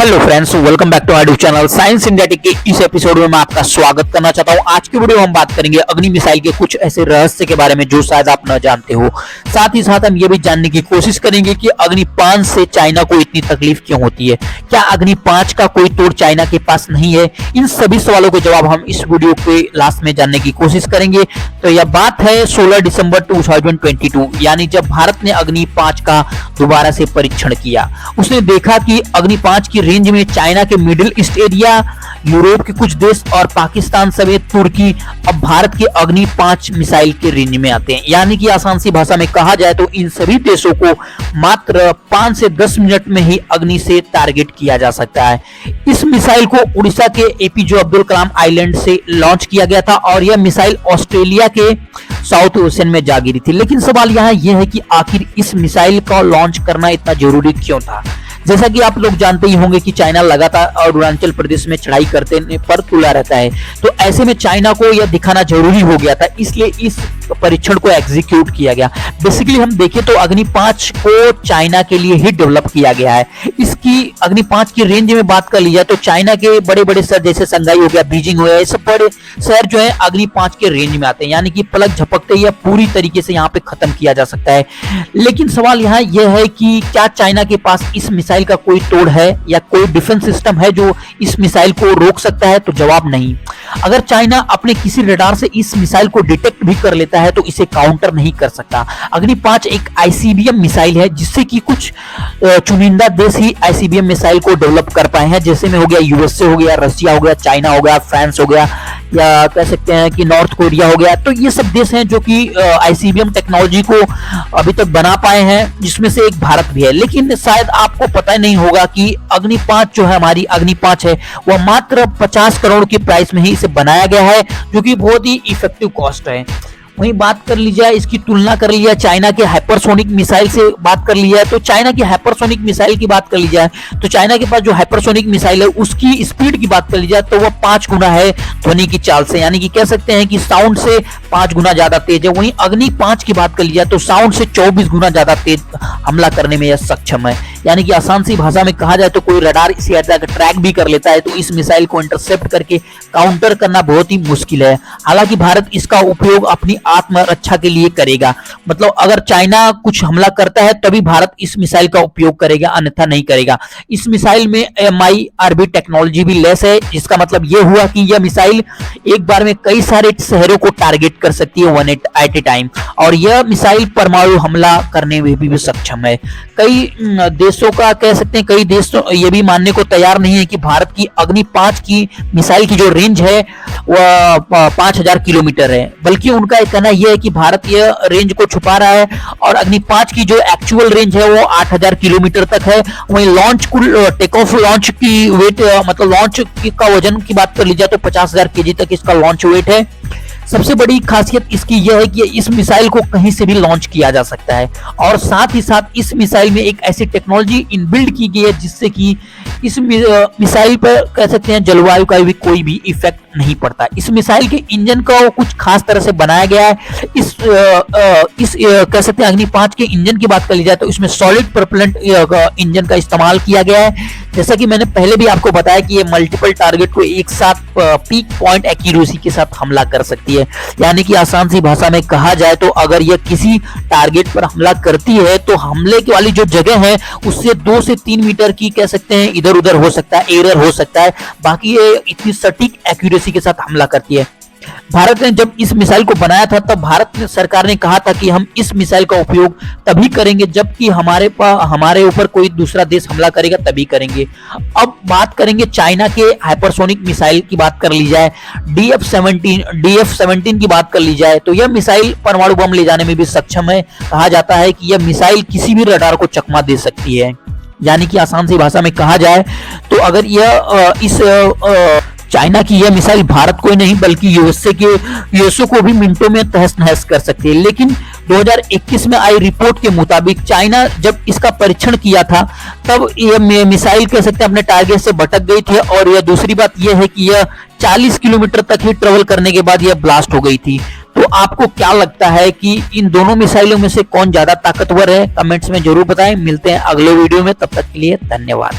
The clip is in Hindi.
Hello friends, welcome back to our YouTube channel science India tech के इस एपिसोड में मैं आपका स्वागत करना चाहता हूं। आज की वीडियो में हम बात करेंगे अग्नि मिसाइल के कुछ ऐसे रहस्य के बारे में जो शायद आप न जानते हो। साथ ही साथ हम ये भी जानने की कोशिश करेंगे कि अग्नि 5 से चाइना को इतनी तकलीफ क्यों होती है। क्या अग्नि 5 का कोई तोड़ चाइना के पास नहीं है? इन सभी सवालों के जवाब हम इस वीडियो के लास्ट में जानने की कोशिश करेंगे। तो यह बात है 16 दिसंबर 2022, यानी जब भारत ने अग्नि 5 का दोबारा से परीक्षण किया। उसने देखा कि अग्नि 5 की रेंज में चाइना के मिडिल ईस्ट एरिया, यूरोप के कुछ देश और पाकिस्तान समेत तुर्की अब भारत के अग्नि 5 मिसाइल के रेंज में आते हैं। यानी कि आसान सी भाषा में कहा जाए तो इन सभी देशों को मात्र 5 से 10 मिनट में ही अग्नि से टारगेट किया जा सकता है। इस मिसाइल को उड़ीसा के एपीजे अब्दुल कलाम आइलैंड से लॉन्च किया गया था और यह मिसाइल ऑस्ट्रेलिया के साउथ ओशन में जा गिरी थी। लेकिन सवाल यहाँ यह है कि आखिर इस मिसाइल का लॉन्च करना इतना जरूरी क्यों था? जैसा कि आप लोग जानते ही होंगे कि चाइना लगातार अरुणाचल प्रदेश में चढ़ाई करते पर तुला रहता है, तो ऐसे में चाइना को यह दिखाना जरूरी हो गया था, इसलिए इस परीक्षण को एग्जीक्यूट किया गया। बेसिकली हम देखें तो अग्नि 5 को चाइना के लिए ही डेवलप किया गया है। इसकी अग्नि 5 की रेंज में बात कर ली जाए तो चाइना के बड़े बड़े शहर जैसे शंघाई हो गया, बीजिंग हो गया, ये सब बड़े शहर जो है अग्नि 5 के रेंज में आते हैं। यानी कि पलक झपकते ही पूरी तरीके से यहाँ पे खत्म किया जा सकता है। लेकिन सवाल यहाँ यह है कि क्या चाइना के पास इस मिसाइल का कोई तोड़ है या कोई डिफेंस सिस्टम है जो इस मिसाइल को रोक सकता है? तो जवाब नहीं। अगर चाइना अपने किसी रडार से इस मिसाइल को डिटेक्ट भी कर लेता है तो इसे काउंटर नहीं कर सकता। अग्नि 5 एक आईसीबीएम मिसाइल है जिससे कि कुछ चुनिंदा देश ही आईसीबीएम मिसाइल को डेवलप कर पाए हैं, जैसे में हो गया यूएसए हो गया, रशिया हो गया, चाइना हो गया, फ्रांस हो गया, या कह सकते हैं कि नॉर्थ कोरिया हो गया। तो ये सब देश हैं जो कि आईसीबीएम टेक्नोलॉजी को अभी तक बना पाए हैं, जिसमें से एक भारत भी है। लेकिन शायद आपको पता नहीं होगा कि अग्नि 5 जो है, हमारी अग्नि 5 है, वह मात्र 50 करोड़ की प्राइस में ही इसे बनाया गया है, जो कि बहुत ही इफेक्टिव कॉस्ट है। वहीं बात कर ली जाए, इसकी तुलना कर ली जाए चाइना के हाइपरसोनिक मिसाइल से बात कर ली जाए तो चाइना की हाइपरसोनिक मिसाइल की बात कर ली जाए तो चाइना के पास जो हाइपरसोनिक मिसाइल है उसकी स्पीड की बात कर ली जाए तो वह 5 गुना है ध्वनि की चाल से, यानी कि कह सकते हैं कि साउंड से 5 गुना ज्यादा तेज है। वहीं अग्नि 5 की बात कर ली जाए तो साउंड से 24 गुना ज्यादा तेज हमला करने में यह सक्षम है। यानी कि आसान सी भाषा में कहा जाए तो कोई रडार इसे ट्रैक भी कर लेता है तो इस मिसाइल को इंटरसेप्ट करके काउंटर करना बहुत ही मुश्किल है। हालांकि भारत इसका उपयोग अपनी आत्मरक्षा के लिए करेगा, मतलब अगर चाइना कुछ हमला करता है तभी भारत इस मिसाइल का उपयोग करेगा, अन्यथा नहीं करेगा। इस मिसाइल में MIRV टेक्नोलॉजी भी लेस है, जिसका मतलब यह हुआ कि यह मिसाइल एक बार में कई सारे शहरों को टारगेट कर सकती है 1 एट ए टाइम, और यह मिसाइल परमाणु हमला करने में भी सक्षम है। कई देशों का कह सकते हैं, कई देश तो ये भी मानने को तैयार नहीं है कि भारत की अग्नि 5 की मिसाइल की जो रेंज है वह 5000 किलोमीटर है, बल्कि उनका कहना यह है कि भारत यह रेंज को छुपा रहा है और अग्नि 5 की जो एक्चुअल रेंज है वो 8000 किलोमीटर तक है। वहीं लॉन्च टेक ऑफ लॉन्च की वेट, मतलब लॉन्च का वजन की बात कर ली जाए तो 50,000 केजी तक इसका लॉन्च वेट है। सबसे बड़ी खासियत इसकी यह है कि इस मिसाइल को कहीं से भी लॉन्च किया जा सकता है और साथ ही साथ इस मिसाइल में एक ऐसी टेक्नोलॉजी इनबिल्ड की गई है जिससे कि इस मिसाइल पर कह सकते हैं जलवायु का भी कोई भी इफेक्ट नहीं पड़ता। इस मिसाइल के इंजन को कुछ खास तरह से बनाया गया है। इस कह सकते हैं अग्नि 5 के इंजन की बात कर ली जाए तो इसमें सॉलिड प्रोपेलेंट इंजन का इस्तेमाल किया गया है। जैसा कि मैंने पहले भी आपको बताया कि ये मल्टीपल टारगेट को एक साथ पीक पॉइंट एक्यूरेसी के साथ हमला कर सकती है। यानी कि आसान सी भाषा में कहा जाए तो अगर यह किसी टारगेट पर हमला करती है तो हमले की वाली जो जगह है उससे 2 से 3 मीटर की कह सकते हैं इधर उधर हो सकता है, एरर हो सकता है, बाकी ये इतनी सटीक एक्यूरेसी के साथ हमला करती है। भारत ने जब इस मिसाइल को बनाया था तब भारत सरकार ने कहा था कि हम इस मिसाइल का उपयोग तभी करेंगे जबकि हमारे ऊपर कोई दूसरा देश हमला करेगा तभी करेंगे। अब बात करेंगे चाइना के हाइपरसोनिक मिसाइल की बात कर ली जाए, DF-17 की बात कर ली जाए तो यह मिसाइल परमाणु बम ले जाने में भी सक्षम है। कहा जाता है कि यह मिसाइल किसी भी रडार को चकमा दे सकती है। यानी कि आसान सी भाषा में कहा जाए तो अगर यह चाइना की यह मिसाइल भारत को ही नहीं बल्कि यूएसए को भी मिनटों में तहस नहस कर सकती है। लेकिन 2021 में आई रिपोर्ट के मुताबिक चाइना जब इसका परीक्षण किया था तब यह मिसाइल कह सकते हैं अपने टारगेट से भटक गई थी, और यह दूसरी बात यह है कि यह 40 किलोमीटर तक ही ट्रेवल करने के बाद यह ब्लास्ट हो गई थी। तो आपको क्या लगता है कि इन दोनों मिसाइलों में से कौन ज्यादा ताकतवर है? कमेंट्स में जरूर बताएं। मिलते हैं अगले वीडियो में, तब तक के लिए धन्यवाद।